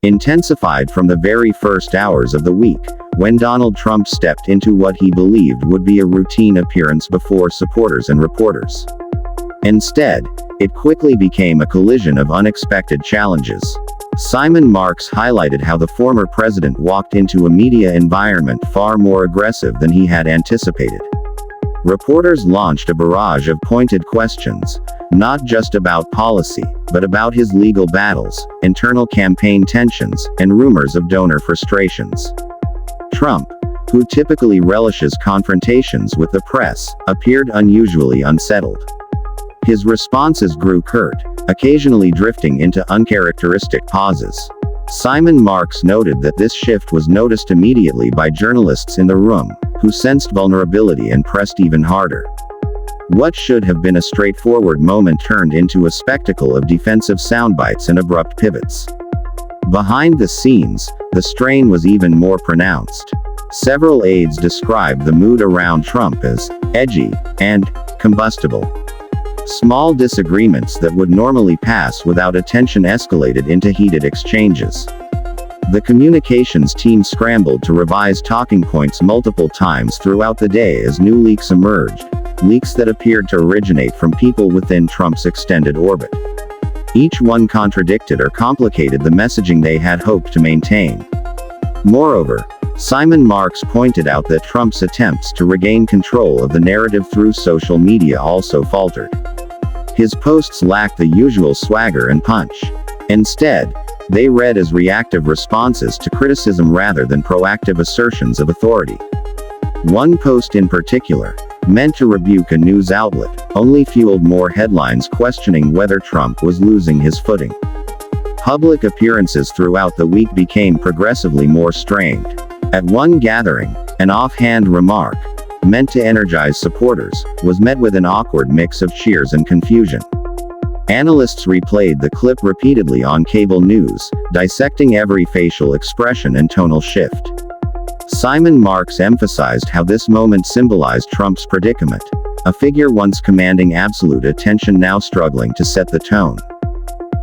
intensified from the very first hours of the week, when Donald Trump stepped into what he believed would be a routine appearance before supporters and reporters. Instead, it quickly became a collision of unexpected challenges. Simon Marks highlighted how the former president walked into a media environment far more aggressive than he had anticipated. Reporters launched a barrage of pointed questions, not just about policy, but about his legal battles, internal campaign tensions, and rumors of donor frustrations. Trump, who typically relishes confrontations with the press, appeared unusually unsettled. His responses grew curt, occasionally drifting into uncharacteristic pauses. Simon Marks noted that this shift was noticed immediately by journalists in the room, who sensed vulnerability and pressed even harder. What should have been a straightforward moment turned into a spectacle of defensive soundbites and abrupt pivots. Behind the scenes, the strain was even more pronounced. Several aides described the mood around Trump as edgy and combustible. Small disagreements that would normally pass without attention escalated into heated exchanges. The communications team scrambled to revise talking points multiple times throughout the day as new leaks emerged, leaks that appeared to originate from people within Trump's extended orbit. Each one contradicted or complicated the messaging they had hoped to maintain. Moreover, Simon Marks pointed out that Trump's attempts to regain control of the narrative through social media also faltered. His posts lacked the usual swagger and punch. Instead, they read as reactive responses to criticism rather than proactive assertions of authority. One post in particular, meant to rebuke a news outlet, only fueled more headlines questioning whether Trump was losing his footing. Public appearances throughout the week became progressively more strained. At one gathering, an offhand remark, meant to energize supporters, was met with an awkward mix of cheers and confusion. Analysts replayed the clip repeatedly on cable news, dissecting every facial expression and tonal shift. Simon Marks emphasized how this moment symbolized Trump's predicament, a figure once commanding absolute attention now struggling to set the tone.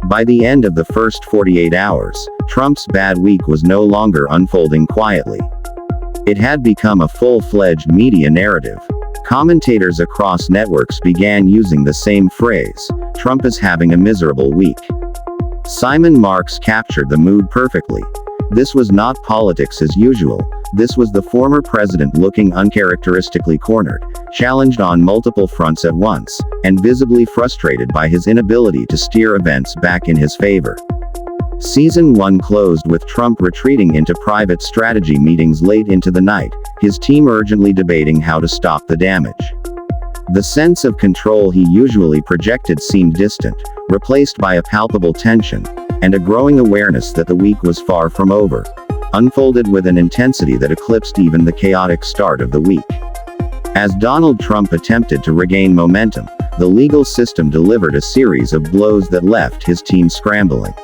By the end of the first 48 hours, Trump's bad week was no longer unfolding quietly. It had become a full-fledged media narrative. Commentators across networks began using the same phrase, "Trump is having a miserable week." Simon Marks captured the mood perfectly. This was not politics as usual. This was the former president looking uncharacteristically cornered, challenged on multiple fronts at once, and visibly frustrated by his inability to steer events back in his favor. Season 1 closed with Trump retreating into private strategy meetings late into the night, his team urgently debating how to stop the damage. The sense of control he usually projected seemed distant, replaced by a palpable tension, and a growing awareness that the week was far from over, unfolded with an intensity that eclipsed even the chaotic start of the week. As Donald Trump attempted to regain momentum, the legal system delivered a series of blows that left his team scrambling.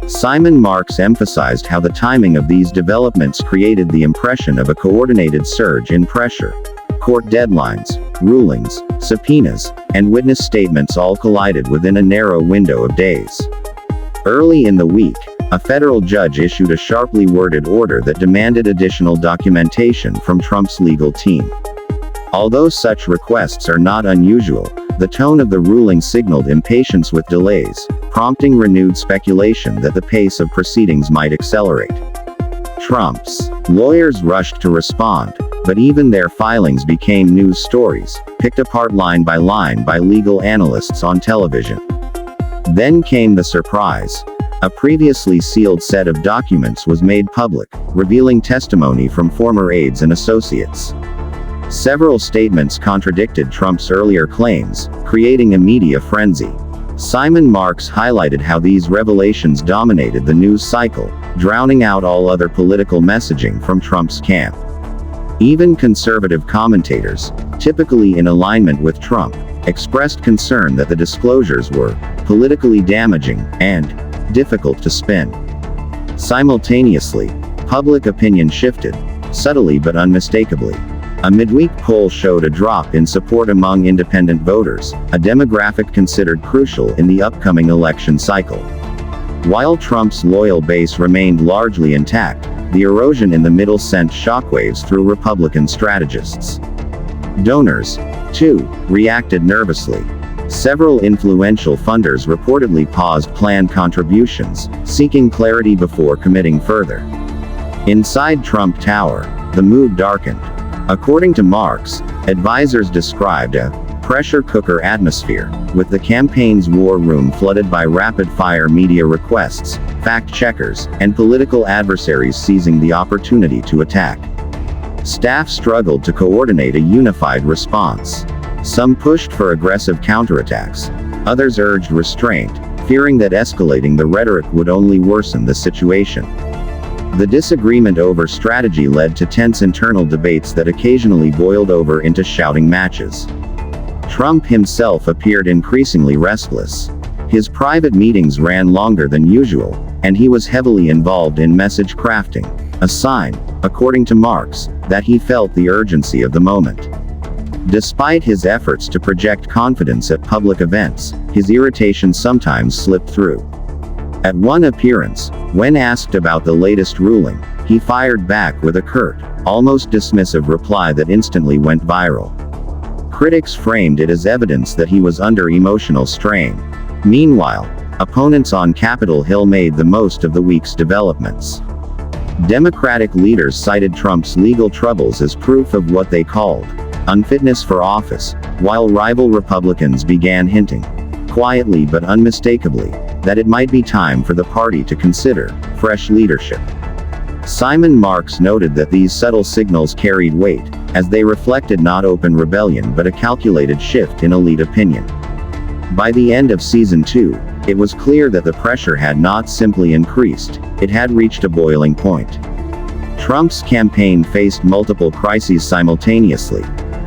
Simon Marks emphasized how the timing of these developments created the impression of a coordinated surge in pressure. Court deadlines, rulings, subpoenas, and witness statements all collided within a narrow window of days. Early in the week, a federal judge issued a sharply worded order that demanded additional documentation from Trump's legal team. Although such requests are not unusual, the tone of the ruling signaled impatience with delays, prompting renewed speculation that the pace of proceedings might accelerate. Trump's lawyers rushed to respond, but even their filings became news stories, picked apart line by legal analysts on television. Then came the surprise. A previously sealed set of documents was made public, revealing testimony from former aides and associates. Several statements contradicted Trump's earlier claims, creating a media frenzy. Simon Marks highlighted how these revelations dominated the news cycle, drowning out all other political messaging from Trump's camp. Even conservative commentators, typically in alignment with Trump, expressed concern that the disclosures were politically damaging and difficult to spin. Simultaneously, public opinion shifted, subtly but unmistakably. A midweek poll showed a drop in support among independent voters, a demographic considered crucial in the upcoming election cycle. While Trump's loyal base remained largely intact, the erosion in the middle sent shockwaves through Republican strategists. Donors, too, reacted nervously. Several influential funders reportedly paused planned contributions, seeking clarity before committing further. Inside Trump Tower, the mood darkened. According to Marks, advisors described a pressure cooker atmosphere, with the campaign's war room flooded by rapid-fire media requests, fact-checkers, and political adversaries seizing the opportunity to attack. Staff struggled to coordinate a unified response. Some pushed for aggressive counterattacks. Others urged restraint, fearing that escalating the rhetoric would only worsen the situation. The disagreement over strategy led to tense internal debates that occasionally boiled over into shouting matches. Trump himself appeared increasingly restless. His private meetings ran longer than usual, and he was heavily involved in message crafting, a sign, according to Marks, that he felt the urgency of the moment. Despite his efforts to project confidence at public events, his irritation sometimes slipped through. At one appearance, when asked about the latest ruling, he fired back with a curt, almost dismissive reply that instantly went viral. Critics framed it as evidence that he was under emotional strain. Meanwhile, opponents on Capitol Hill made the most of the week's developments. Democratic leaders cited Trump's legal troubles as proof of what they called unfitness for office, while rival Republicans began hinting, quietly but unmistakably, that it might be time for the party to consider fresh leadership. Simon Marks noted that these subtle signals carried weight, as they reflected not open rebellion but a calculated shift in elite opinion. By the end of season 2, it was clear that the pressure had not simply increased, it had reached a boiling point. Trump's campaign faced multiple crises simultaneously: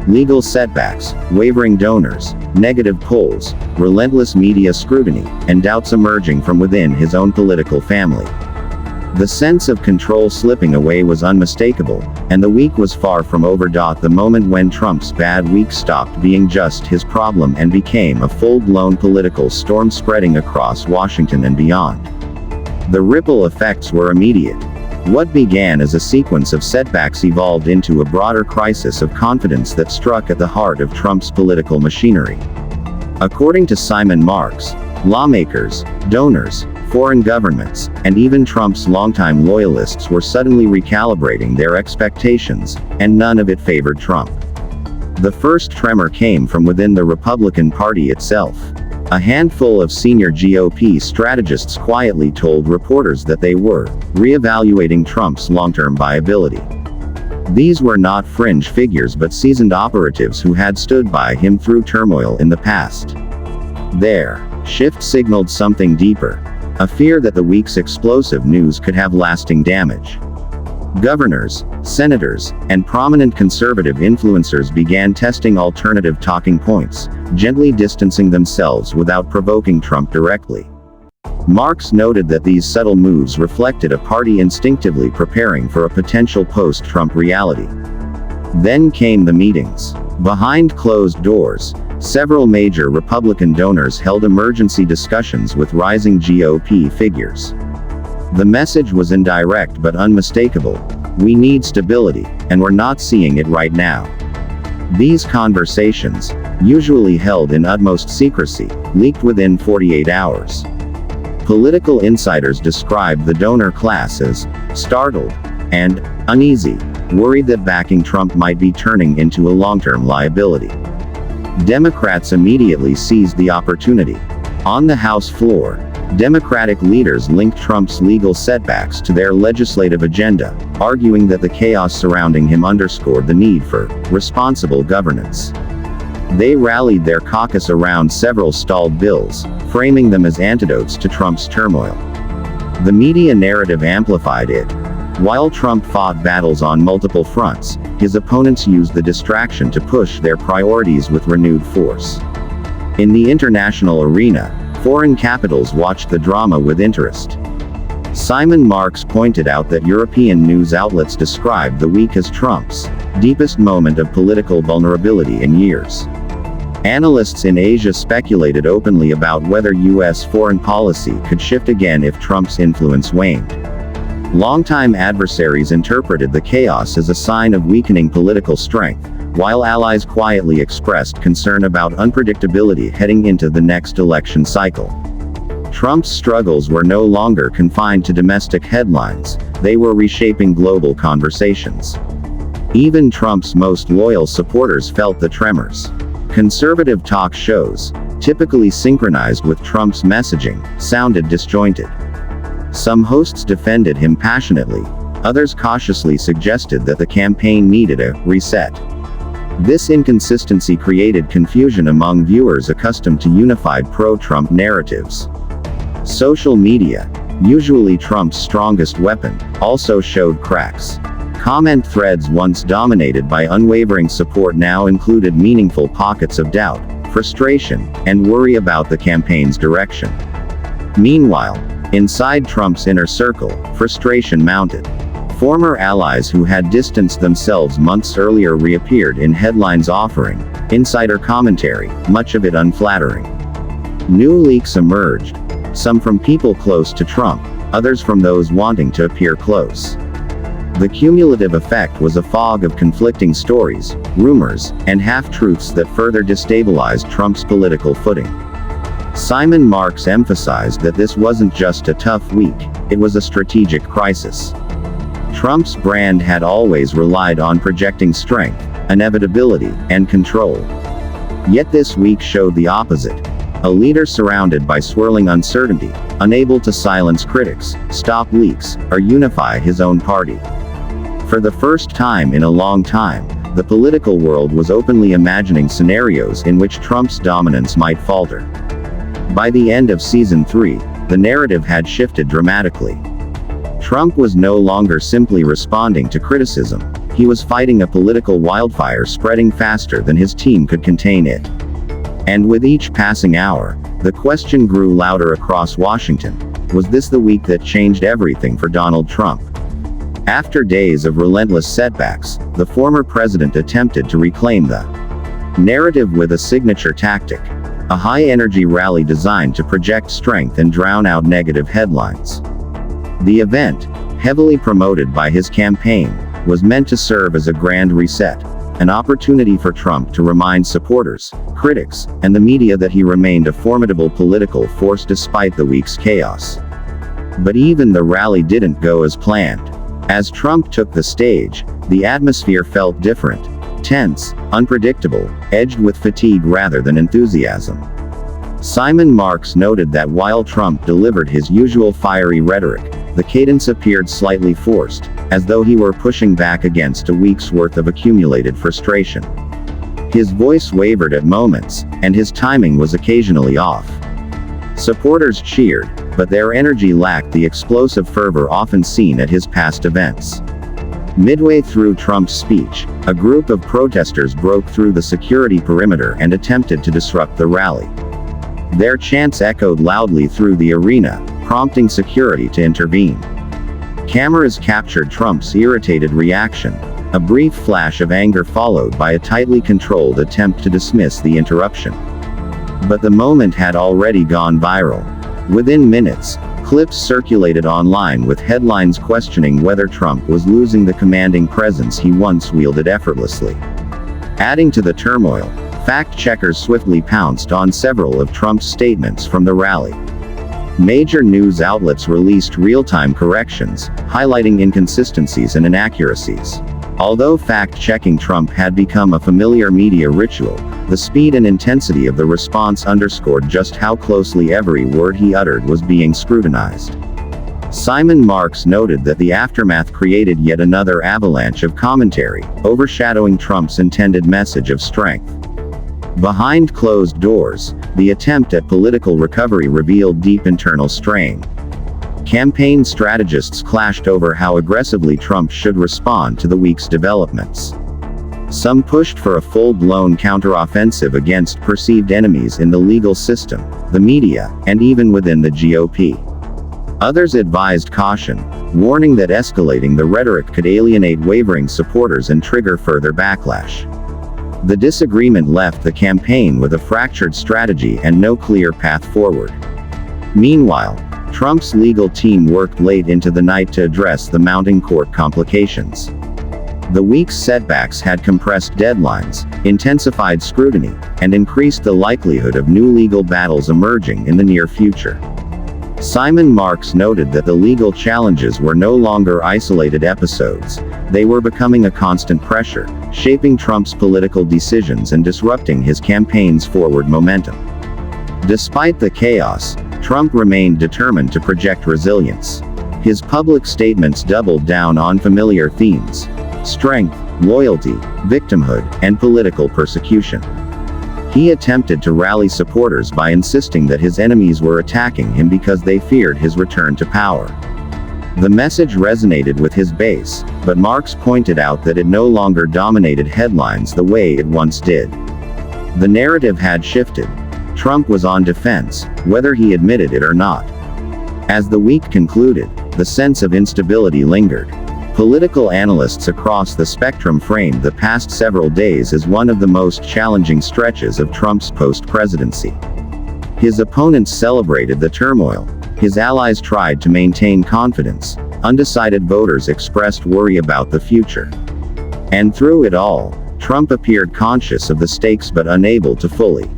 legal setbacks, wavering donors, negative polls, relentless media scrutiny, and doubts emerging from within his own political family. The sense of control slipping away was unmistakable, and the week was far from over. The moment when Trump's bad week stopped being just his problem and became a full-blown political storm spreading across Washington and beyond. The ripple effects were immediate. What began as a sequence of setbacks evolved into a broader crisis of confidence that struck at the heart of Trump's political machinery. According to Simon Marks, lawmakers, donors, foreign governments, and even Trump's longtime loyalists were suddenly recalibrating their expectations, and none of it favored Trump. The first tremor came from within the Republican Party itself. A handful of senior GOP strategists quietly told reporters that they were reevaluating Trump's long-term viability. These were not fringe figures but seasoned operatives who had stood by him through turmoil in the past. Their shift signaled something deeper, a fear that the week's explosive news could have lasting damage. Governors, senators, and prominent conservative influencers began testing alternative talking points, gently distancing themselves without provoking Trump directly. Marks noted that these subtle moves reflected a party instinctively preparing for a potential post-Trump reality. Then came the meetings. Behind closed doors, several major Republican donors held emergency discussions with rising GOP figures. The message was indirect but unmistakable: we need stability, and we're not seeing it right now. These conversations, usually held in utmost secrecy, leaked within 48 hours. Political insiders described the donor class as startled and uneasy, worried that backing Trump might be turning into a long-term liability. Democrats immediately seized the opportunity. On the House floor, Democratic leaders linked Trump's legal setbacks to their legislative agenda, arguing that the chaos surrounding him underscored the need for responsible governance. They rallied their caucus around several stalled bills, framing them as antidotes to Trump's turmoil. The media narrative amplified it. While Trump fought battles on multiple fronts, his opponents used the distraction to push their priorities with renewed force. In the international arena, foreign capitals watched the drama with interest. Simon Marks pointed out that European news outlets described the week as Trump's deepest moment of political vulnerability in years. Analysts in Asia speculated openly about whether U.S. foreign policy could shift again if Trump's influence waned. Longtime adversaries interpreted the chaos as a sign of weakening political strength, while allies quietly expressed concern about unpredictability heading into the next election cycle. Trump's struggles were no longer confined to domestic headlines, they were reshaping global conversations. Even Trump's most loyal supporters felt the tremors. Conservative talk shows, typically synchronized with Trump's messaging, sounded disjointed. Some hosts defended him passionately, others cautiously suggested that the campaign needed a reset. This inconsistency created confusion among viewers accustomed to unified pro-Trump narratives. Social media, usually Trump's strongest weapon, also showed cracks. Comment threads once dominated by unwavering support now included meaningful pockets of doubt, frustration, and worry about the campaign's direction. Meanwhile, inside Trump's inner circle, frustration mounted. Former allies who had distanced themselves months earlier reappeared in headlines offering insider commentary, much of it unflattering. New leaks emerged, some from people close to Trump, others from those wanting to appear close. The cumulative effect was a fog of conflicting stories, rumors, and half-truths that further destabilized Trump's political footing. Simon Marks emphasized that this wasn't just a tough week, it was a strategic crisis. Trump's brand had always relied on projecting strength, inevitability, and control. Yet this week showed the opposite. A leader surrounded by swirling uncertainty, unable to silence critics, stop leaks, or unify his own party. For the first time in a long time, the political world was openly imagining scenarios in which Trump's dominance might falter. By the end of season 3, the narrative had shifted dramatically. Trump was no longer simply responding to criticism, he was fighting a political wildfire spreading faster than his team could contain it. And with each passing hour, the question grew louder across Washington: was this the week that changed everything for Donald Trump? After days of relentless setbacks, the former president attempted to reclaim the narrative with a signature tactic: a high-energy rally designed to project strength and drown out negative headlines. The event, heavily promoted by his campaign, was meant to serve as a grand reset, an opportunity for Trump to remind supporters, critics, and the media that he remained a formidable political force despite the week's chaos. But even the rally didn't go as planned. As Trump took the stage, the atmosphere felt different: tense, unpredictable, edged with fatigue rather than enthusiasm. Simon Marks noted that while Trump delivered his usual fiery rhetoric, the cadence appeared slightly forced, as though he were pushing back against a week's worth of accumulated frustration. His voice wavered at moments, and his timing was occasionally off. Supporters cheered, but their energy lacked the explosive fervor often seen at his past events. Midway through Trump's speech, a group of protesters broke through the security perimeter and attempted to disrupt the rally. Their chants echoed loudly through the arena, prompting security to intervene. Cameras captured Trump's irritated reaction, a brief flash of anger followed by a tightly controlled attempt to dismiss the interruption. But the moment had already gone viral. Within minutes, clips circulated online with headlines questioning whether Trump was losing the commanding presence he once wielded effortlessly. Adding to the turmoil, fact-checkers swiftly pounced on several of Trump's statements from the rally. Major news outlets released real-time corrections, highlighting inconsistencies and inaccuracies. Although fact-checking Trump had become a familiar media ritual, the speed and intensity of the response underscored just how closely every word he uttered was being scrutinized. Simon Marks noted that the aftermath created yet another avalanche of commentary, overshadowing Trump's intended message of strength. Behind closed doors, the attempt at political recovery revealed deep internal strain. Campaign strategists clashed over how aggressively Trump should respond to the week's developments. Some pushed for a full-blown counteroffensive against perceived enemies in the legal system, the media, and even within the GOP. Others advised caution, warning that escalating the rhetoric could alienate wavering supporters and trigger further backlash. The disagreement left the campaign with a fractured strategy and no clear path forward. Meanwhile, Trump's legal team worked late into the night to address the mounting court complications. The week's setbacks had compressed deadlines, intensified scrutiny, and increased the likelihood of new legal battles emerging in the near future. Simon Marks noted that the legal challenges were no longer isolated episodes, they were becoming a constant pressure, shaping Trump's political decisions and disrupting his campaign's forward momentum. Despite the chaos, Trump remained determined to project resilience. His public statements doubled down on familiar themes: strength, loyalty, victimhood, and political persecution. He attempted to rally supporters by insisting that his enemies were attacking him because they feared his return to power. The message resonated with his base, but Marks pointed out that it no longer dominated headlines the way it once did. The narrative had shifted. Trump was on defense, whether he admitted it or not. As the week concluded, the sense of instability lingered. Political analysts across the spectrum framed the past several days as one of the most challenging stretches of Trump's post-presidency. His opponents celebrated the turmoil. His allies tried to maintain confidence. Undecided voters expressed worry about the future. And through it all, Trump appeared conscious of the stakes but unable to fully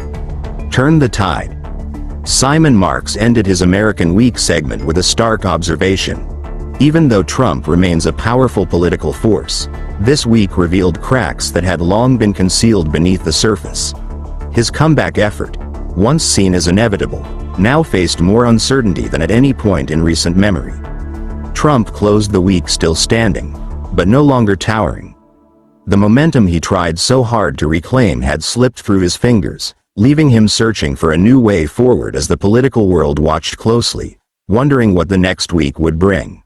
turn the tide. Simon Marks ended his American Week segment with a stark observation. Even though Trump remains a powerful political force, this week revealed cracks that had long been concealed beneath the surface. His comeback effort, once seen as inevitable, now faced more uncertainty than at any point in recent memory. Trump closed the week still standing, but no longer towering. The momentum he tried so hard to reclaim had slipped through his fingers, leaving him searching for a new way forward as the political world watched closely, wondering what the next week would bring.